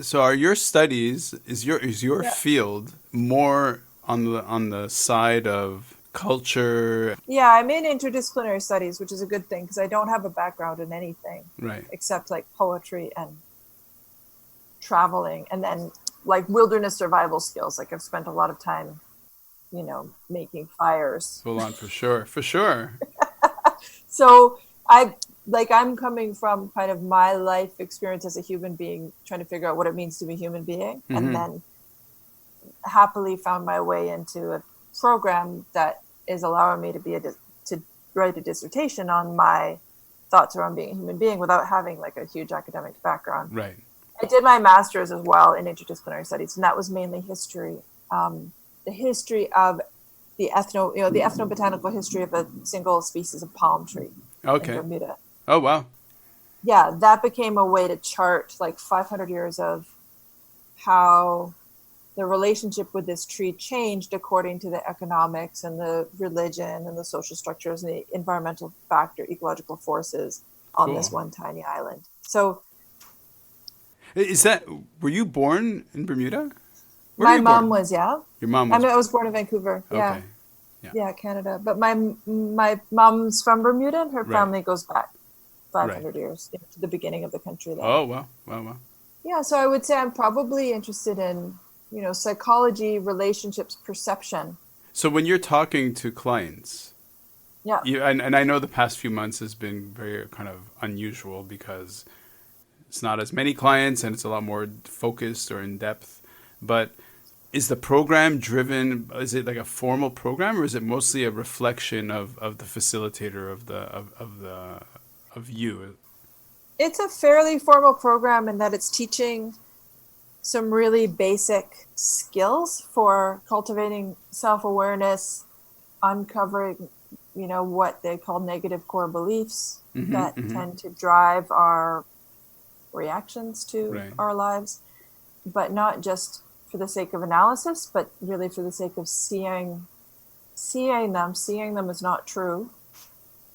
So are your studies, is your field more on the side of culture? Yeah, I'm in interdisciplinary studies, which is a good thing because I don't have a background in anything except like poetry and traveling, and then like wilderness survival skills. Like, I've spent a lot of time, making fires. Hold on, for sure. So I'm coming from kind of my life experience as a human being, trying to figure out what it means to be a human being, and then happily found my way into a program that is allowing me to write a dissertation on my thoughts around being a human being without having like a huge academic background. Right. I did my master's as well in interdisciplinary studies, and that was mainly history, the history of the ethnobotanical history of a single species of palm tree in Bermuda. Oh, wow. Yeah, that became a way to chart like 500 years of how the relationship with this tree changed according to the economics and the religion and the social structures and the environmental ecological forces on this one tiny island. So, were you born in Bermuda? My mom was, yeah. Your mom was? I was born in Vancouver, yeah. Okay. Yeah, Canada. But my mom's from Bermuda, and her family goes back 500 years to the beginning of the country there. Oh, wow. Yeah, so I would say I'm probably interested in, psychology, relationships, perception. So when you're talking to clients, Yeah. and I know the past few months has been very kind of unusual because it's not as many clients and it's a lot more focused or in depth. But is the program driven? Is it like a formal program, or is it mostly a reflection of the facilitator of you? It's a fairly formal program in that it's teaching some really basic skills for cultivating self-awareness, uncovering, what they call negative core beliefs that tend to drive our reactions to our lives, but not just for the sake of analysis, but really for the sake of seeing them as not true,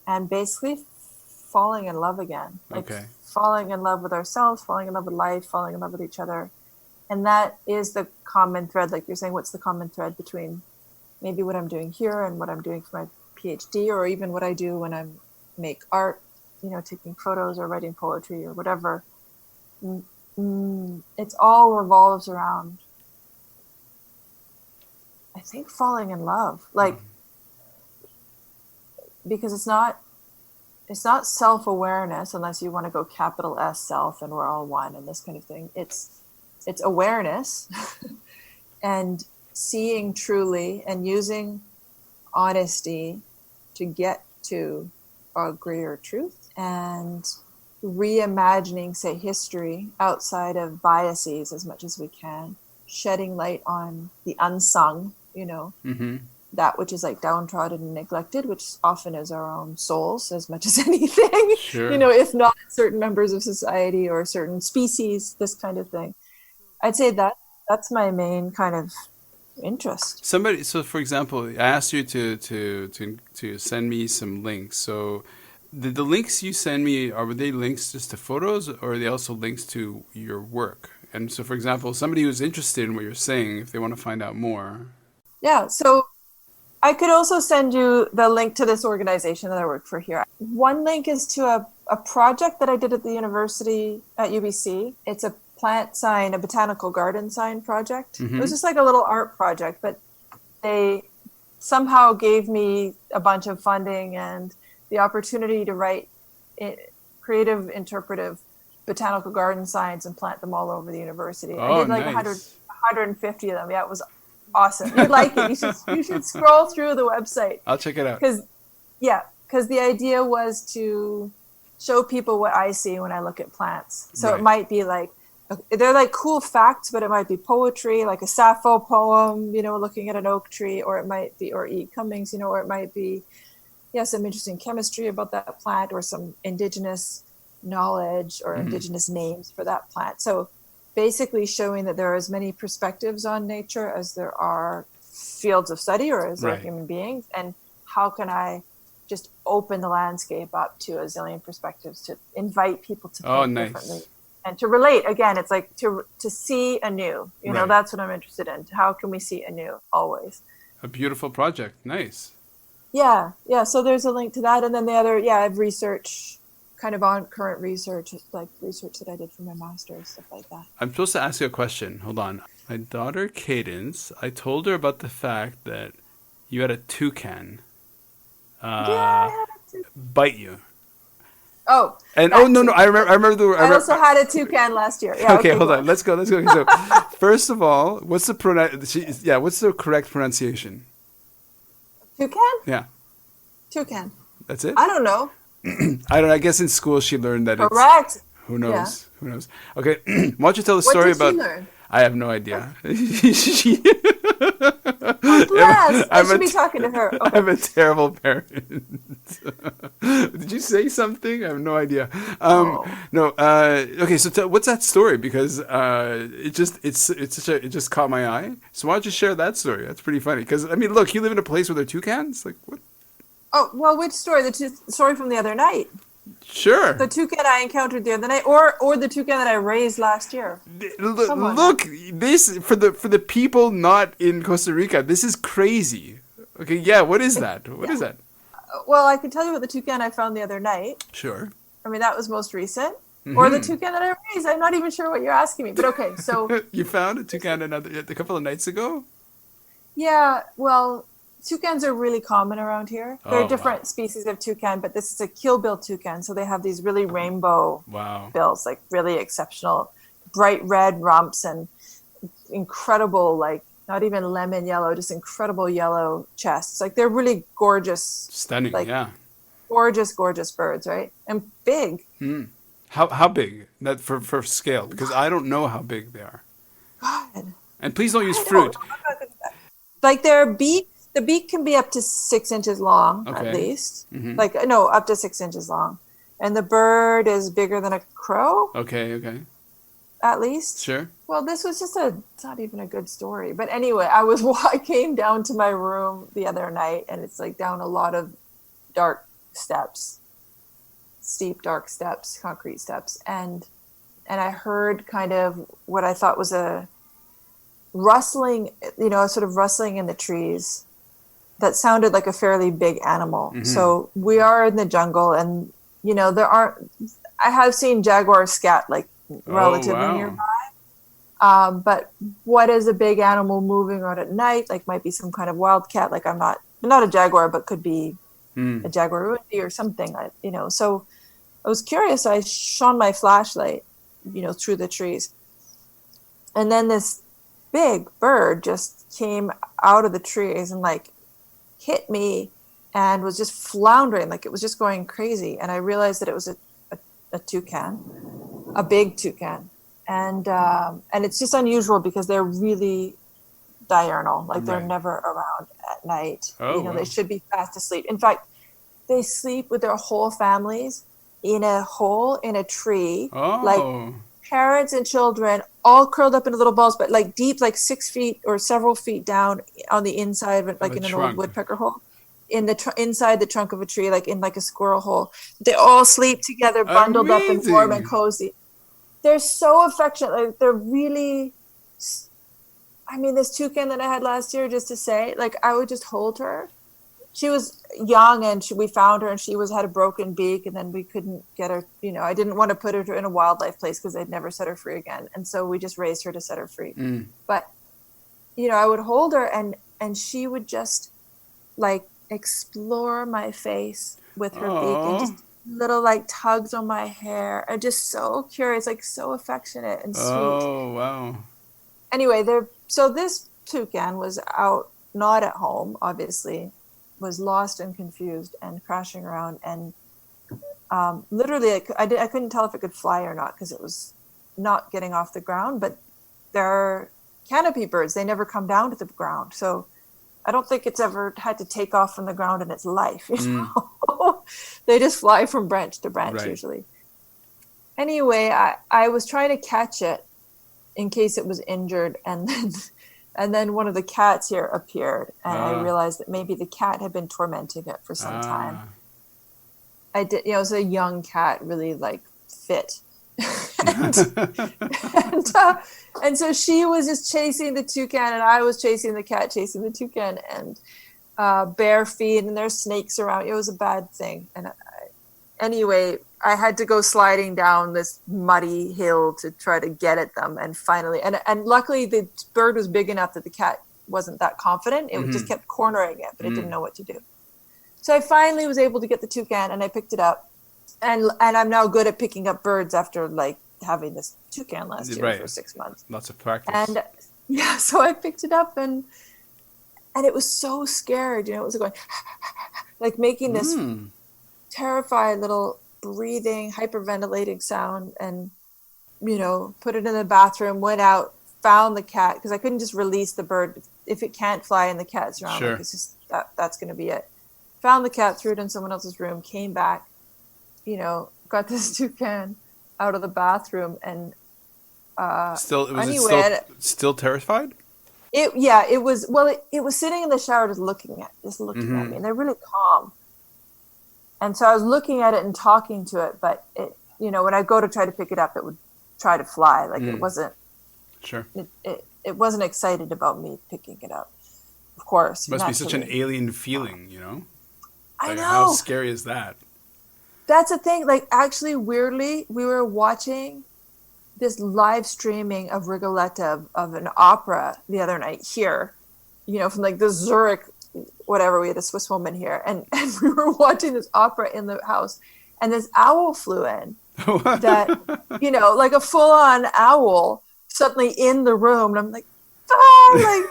and basically falling in love again. Falling in love with ourselves, falling in love with life, falling in love with each other. And that is the common thread. Like you're saying, what's the common thread between maybe what I'm doing here and what I'm doing for my PhD, or even what I do when I make art, taking photos or writing poetry or whatever. It's all revolves around, I think, falling in love. Because it's not self-awareness, unless you want to go capital S self and we're all one and this kind of thing. It's awareness and seeing truly and using honesty to get to a greater truth, and reimagining, say, history outside of biases as much as we can, shedding light on the unsung, that which is like downtrodden and neglected, which often is our own souls as much as anything, Sure. If not certain members of society or certain species, this kind of thing. I'd say that's my main kind of interest. So for example, I asked you to send me some links. So the links you send me, were they links just to photos, or are they also links to your work? And so, for example, somebody who's interested in what you're saying, if they want to find out more. Yeah, so I could also send you the link to this organization that I work for here. One link is to a project that I did at the university at UBC. It's a plant sign, a botanical garden sign project. It was just like a little art project, but they somehow gave me a bunch of funding and the opportunity to write creative, interpretive botanical garden signs and plant them all over the university. I did like nice. 150 of them. Yeah, it was awesome. You'd like it. You should scroll through the website. I'll check it out. Because the idea was to show people what I see when I look at plants. So It might be like, they're like cool facts, but it might be poetry, like a Sappho poem, looking at an oak tree, or it might be, or E. Cummings, or it might be, some interesting chemistry about that plant, or some indigenous knowledge or indigenous names for that plant. So basically showing that there are as many perspectives on nature as there are fields of study, or as there are human beings, and how can I just open the landscape up to a zillion perspectives to invite people to think differently. And to relate, again, it's like to see anew. That's what I'm interested in. How can we see anew always? A beautiful project. Nice. Yeah. So there's a link to that. And then the other, I have research, kind of on current research, like research that I did for my master's, stuff like that. I'm supposed to ask you a question. Hold on. My daughter, Cadence, I told her about the fact that you had a toucan I had a toucan. Bite you. Oh. And no, I remember. I also had a toucan last year. Yeah, okay, hold on. Let's go. So, first of all, what's the correct pronunciation? Toucan? Yeah. Toucan. That's it? I don't know. I guess in school she learned that correct. Who knows? Yeah. Who knows? Okay, why don't you tell the story about... What did she learn? I have no idea. I should be talking to her. Okay. I'm a terrible parent. Did you say something? I have no idea. No. Okay. So what's that story? Because it just caught my eye. So why don't you share that story? That's pretty funny. Because look, you live in a place where there are toucans. Like what? Oh well, which story? The story from the other night. Sure. The toucan I encountered the other night, or the toucan that I raised last year. Look, this for the people not in Costa Rica. This is crazy. Okay, yeah. What is that? What is that? Well, I can tell you about the toucan I found the other night. Sure. That was most recent. or the toucan that I raised. I'm not even sure what you're asking me, but okay. So You found a toucan a couple of nights ago? yeah, well, toucans are really common around here. There are Oh, wow. different species of toucan, but this is a keelbill toucan, so they have these really rainbow Wow. bills, like really exceptional, bright red rumps and incredible, like not even lemon yellow, just incredible yellow chests. Like they're really gorgeous, Stunning, like yeah. gorgeous, gorgeous birds, right? And big. How big? That for scale, because I don't know how big they are. God, And please don't use I don't fruit. know. Like their beak, the beak can be up to 6 inches long, at Okay. least. Like, no, up to 6 inches long. And the bird is bigger than a crow, Okay, okay. at least. Sure. Well, this was just it's not even a good story. But anyway, I came down to my room the other night, and it's like down a lot of dark steps, steep, dark steps, concrete steps. And I heard kind of what I thought was a rustling, sort of rustling in the trees that sounded like a fairly big animal. So we are in the jungle, and I have seen jaguars scat like relatively wow. nearby. But what is a big animal moving around at night? Like might be some kind of wildcat. Like I'm not a jaguar, but could be a jaguar or something. So I was curious. I shone my flashlight, through the trees, and then this big bird just came out of the trees and like hit me and was just floundering, like it was just going crazy. And I realized that it was a toucan, a big toucan. And it's just unusual because they're really diurnal, like they're never around at night. Wow. They should be fast asleep. In fact, they sleep with their whole families in a hole in a tree, like parents and children all curled up into little balls, but like deep, like 6 feet or several feet down on the inside, like in an old woodpecker hole, in the inside the trunk of a tree, like in like a squirrel hole. They all sleep together, bundled up and warm and cozy. They're so affectionate. Like they're really. I mean, this toucan that I had last year, just to say, like I would just hold her. She was young, and we found her, and she had a broken beak, and then we couldn't get her. I didn't want to put her in a wildlife place because they'd never set her free again, and so we just raised her to set her free. But I would hold her, and she would just like explore my face with her beak, and just little like tugs on my hair, and just so curious, like so affectionate and sweet. Oh wow! Anyway, so this toucan was out, not at home, obviously. Was lost and confused and crashing around, and literally I couldn't tell if it could fly or not because it was not getting off the ground. But they're canopy birds; they never come down to the ground, so I don't think it's ever had to take off from the ground in its life. They just fly from branch to branch usually. Anyway, I was trying to catch it in case it was injured, and then one of the cats here appeared, and I realized that maybe the cat had been tormenting it for some time. I did, it was a young cat, really like fit. and so she was just chasing the toucan, and I was chasing the cat, chasing the toucan, and bare feet, and there's snakes around. It was a bad thing. And anyway, I had to go sliding down this muddy hill to try to get at them. And finally, and luckily the bird was big enough that the cat wasn't that confident. It just kept cornering it, but it didn't know what to do. So I finally was able to get the toucan, and I picked it up. And I'm now good at picking up birds after like having this toucan last year for 6 months. Lots of practice. And so I picked it up, and it was so scared, it was going like making this terrified little breathing, hyperventilating sound, and put it in the bathroom, went out, found the cat, because I couldn't just release the bird if it can't fly and the cat's around. Like, it's just that's going to be it. Found the cat, threw it in someone else's room, came back, got this toucan out of the bathroom, and still terrified? It was sitting in the shower just looking at me, and they're really calm. And so I was looking at it and talking to it, but it, when I go to try to pick it up, it would try to fly. Like it wasn't. Sure. It wasn't excited about me picking it up. Of course. It must be such an alien feeling, I know. How scary is that? That's the thing. Like, actually, weirdly, we were watching this live streaming of Rigoletta of an opera the other night here, from like the Zurich, whatever. We had a Swiss woman here, and we were watching this opera in the house, and this owl flew in that, like a full on owl suddenly in the room. And I'm like, like,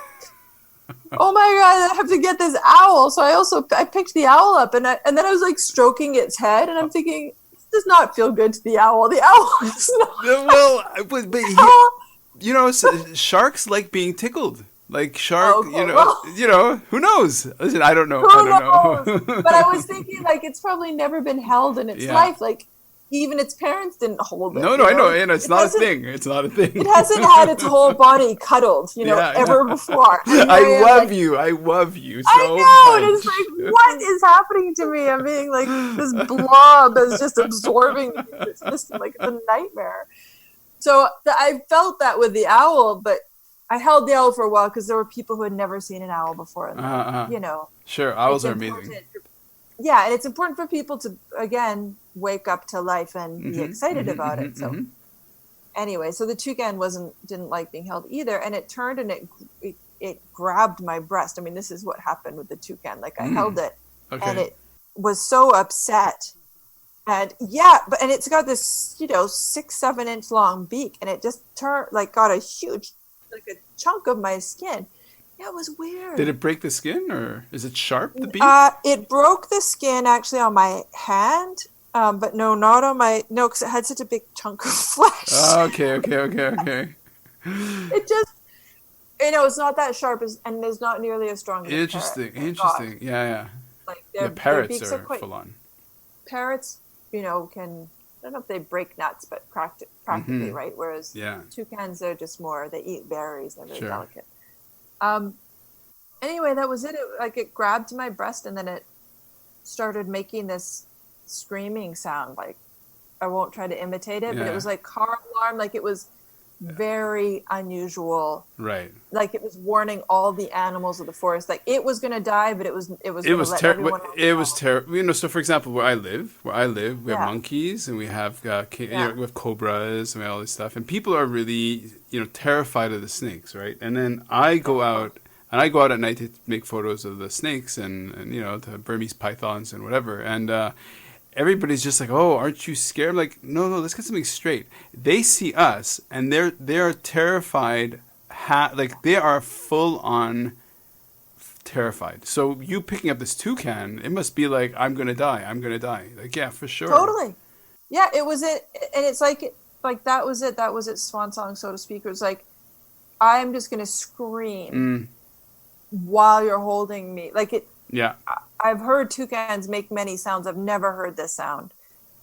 oh my God, I have to get this owl. So I picked the owl up and then I was like stroking its head and I'm thinking, this does not feel good to the owl. The owl is not. Well, but sharks like being tickled. Like shark, who knows? Listen, I don't know. Who knows? But I was thinking, like, it's probably never been held in its life. Like, even its parents didn't hold it. No, I know, and it's not a thing. It's not a thing. It hasn't had its whole body cuddled, ever before. I love you so much. I know, and it's like, what is happening to me? I'm being like this blob that's just absorbing me. It's just like a nightmare. So I felt that with the owl, but I held the owl for a while because there were people who had never seen an owl before. And Sure, owls are amazing. Yeah, and it's important for people to, again, wake up to life and be excited about it. So anyway, so the toucan didn't like being held either, and it turned and it grabbed my breast. I mean, this is what happened with the toucan. Like, I held it, and it was so upset. And and it's got this, 6-7 inch long beak, and it just got a huge, like a chunk of my skin. Yeah, it was weird. Did it break the skin, or is it sharp, the beak? It broke the skin actually on my hand, but no, not on because it had such a big chunk of flesh. Oh, okay. It just, it's not that sharp, and it's not nearly as strong as Interesting. Yeah. Like, parrots are full on. Parrots, can, I don't know if they break nuts, but practically, right? Whereas toucans, they're just more, they eat berries, they're very delicate. Anyway, that was it. It grabbed my breast and then it started making this screaming sound. Like, I won't try to imitate it, but it was like car alarm. Like, it was very unusual. Right. Like, it was warning all the animals of the forest. Like, it was going to die, but it was terrible. It was terrible. So for example, where I live, we have monkeys and we have we have cobras and all this stuff, and people are really terrified of the snakes, right? And then I go out at night to make photos of the snakes and the Burmese pythons and whatever, and everybody's just like, oh, aren't you scared? I'm like, no, let's get something straight. They see us and they're terrified. They are full on terrified. So you picking up this toucan, it must be like, I'm gonna die. Like, yeah, for sure. Totally. Yeah, it was it, and it's like that was it. That was its swan song, so to speak. It was like, I'm just gonna scream while you're holding me. Like, it. Yeah. I've heard toucans make many sounds. I've never heard this sound,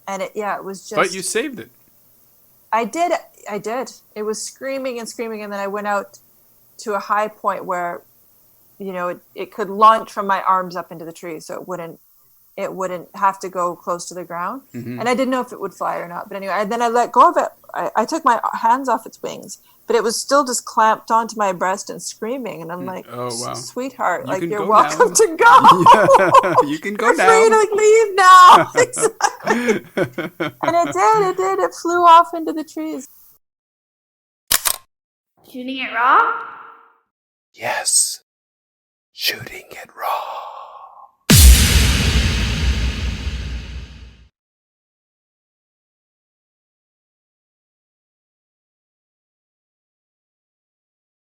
and it was just. But you saved it. I did. It was screaming and screaming, and then I went out to a high point where, it could launch from my arms up into the tree, so it wouldn't have to go close to the ground. And I didn't know if it would fly or not. But anyway, then I let go of it. I took my hands off its wings, but it was still just clamped onto my breast and screaming. And I'm like, oh, wow. Sweetheart, you're welcome to go. Yeah, you can go now. You're free to leave now. Exactly. And it did. It flew off into the trees. Shooting it raw? Yes. Shooting